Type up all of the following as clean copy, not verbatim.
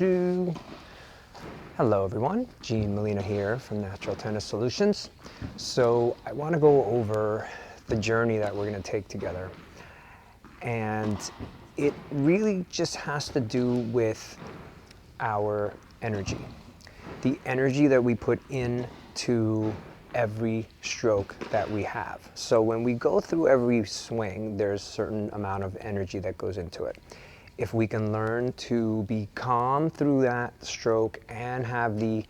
do. Hello everyone, Gene Molina here from Natural Tennis Solutions. So I want to go over the journey that we're going to take together. And it really just has to do with our energy. The energy that we put into every stroke that we have. So when we go through every swing, there's a certain amount of energy that goes into it. If we can learn to be calm through that stroke and have the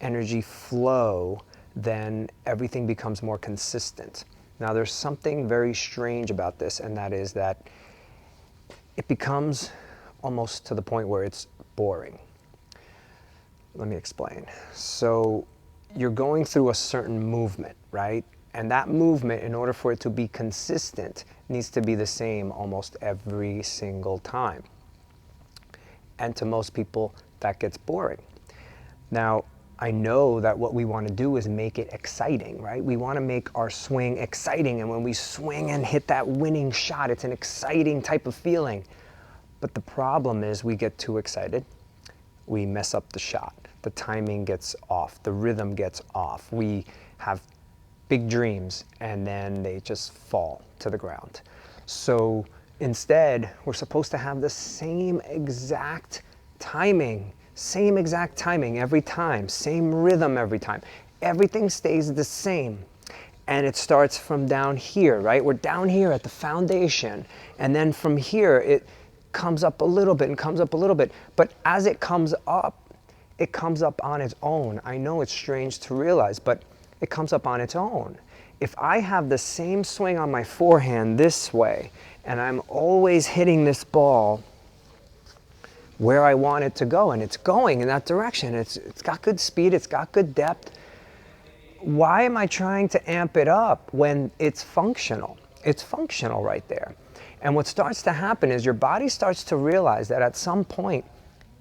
energy flow, then everything becomes more consistent. Now there's something very strange about this, and that is that it becomes almost to the point where it's boring. Let me explain. So you're going through a certain movement, right? And that movement, in order for it to be consistent, needs to be the same almost every single time. And to most people, that gets boring. Now, I know that what we want to do is make it exciting, right? We want to make our swing exciting, and when we swing and hit that winning shot, it's an exciting type of feeling. But the problem is we get too excited, we mess up the shot, the timing gets off, the rhythm gets off, we have big dreams, and then they just fall to the ground. So instead, we're supposed to have the same exact timing every time, same rhythm every time. Everything stays the same. And it starts from down here, right? We're down here at the foundation. And then from here, it comes up a little bit and comes up a little bit. But as it comes up on its own. I know it's strange to realize, but it comes up on its own. If I have the same swing on my forehand this way, and I'm always hitting this ball where I want it to go, and it's going in that direction, it's got good speed, it's got good depth, why am I trying to amp it up when it's functional? It's functional right there. And what starts to happen is your body starts to realize that at some point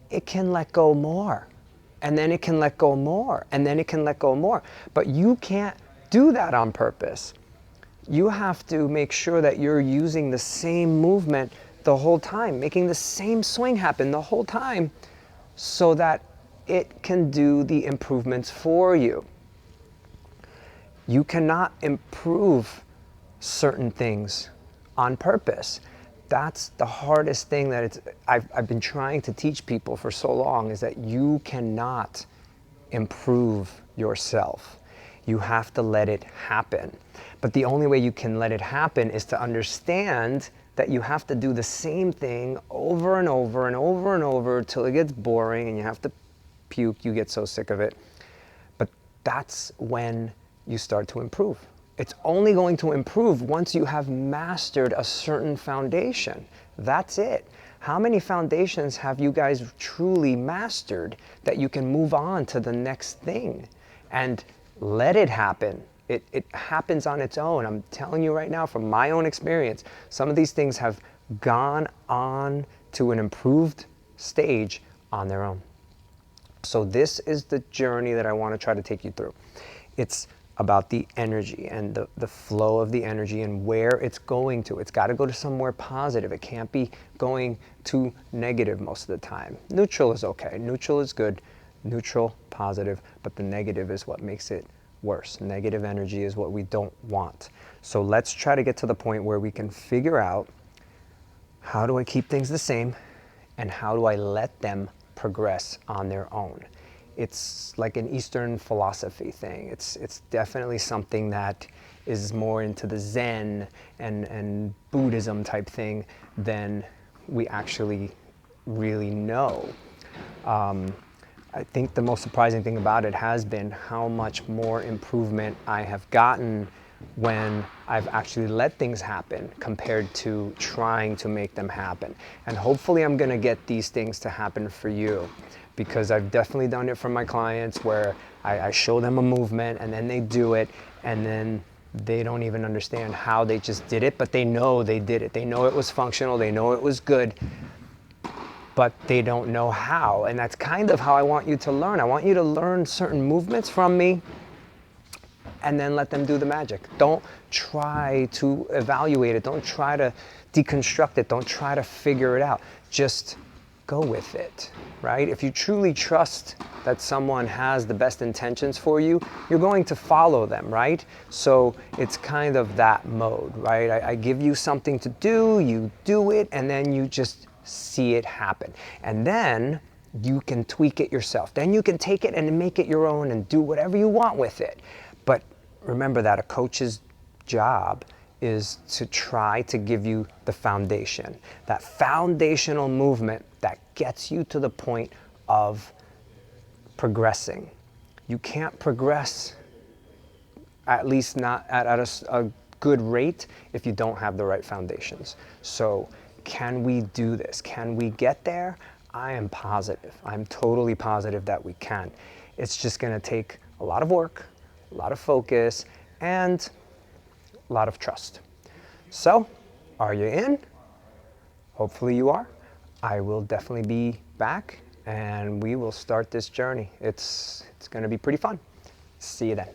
it can let go more. And then it can let go more, and then it can let go more. But you can't do that on purpose. You have to make sure that you're using the same movement the whole time, making the same swing happen the whole time so that it can do the improvements for you. You cannot improve certain things on purpose. That's the hardest thing that I've been trying to teach people for so long, is that you cannot improve yourself. You have to let it happen. But the only way you can let it happen is to understand that you have to do the same thing over and over and over and over till it gets boring and you have to puke, you get so sick of it. But that's when you start to improve. It's only going to improve once you have mastered a certain foundation. That's it. How many foundations have you guys truly mastered that you can move on to the next thing and let it happen? It happens on its own. I'm telling you right now from my own experience, some of these things have gone on to an improved stage on their own. So this is the journey that I want to try to take you through. It's about the energy and the flow of the energy and where it's going to. It's got to go to somewhere positive. It can't be going to negative most of the time. Neutral is okay. Neutral is good. Neutral, positive, but the negative is what makes it worse. Negative energy is what we don't want. So let's try to get to the point where we can figure out, how do I keep things the same and how do I let them progress on their own? It's like an Eastern philosophy thing. It's definitely something that is more into the Zen and Buddhism type thing than we actually really know. I think the most surprising thing about it has been how much more improvement I have gotten when I've actually let things happen compared to trying to make them happen. And hopefully I'm going to get these things to happen for you, because I've definitely done it for my clients where I show them a movement and then they do it and then they don't even understand how they just did it, but they know they did it. They know it was functional, they know it was good, but they don't know how. And that's kind of how I want you to learn. I want you to learn certain movements from me and then let them do the magic. Don't try to evaluate it. Don't try to deconstruct it. Don't try to figure it out. Just go with it, right? If you truly trust that someone has the best intentions for you, you're going to follow them, right? So it's kind of that mode, right? I give you something to do, you do it, and then you just see it happen. And then you can tweak it yourself. Then you can take it and make it your own and do whatever you want with it. But remember that a coach's job is to try to give you the foundation, that foundational movement that gets you to the point of progressing. You can't progress, at least not at a good rate, if you don't have the right foundations. So can we do this? Can we get there? I am positive. I'm totally positive that we can. It's just going to take a lot of work, a lot of focus, and a lot of trust. So, are you in? Hopefully you are. I will definitely be back and we will start this journey. It's going to be pretty fun. See you then.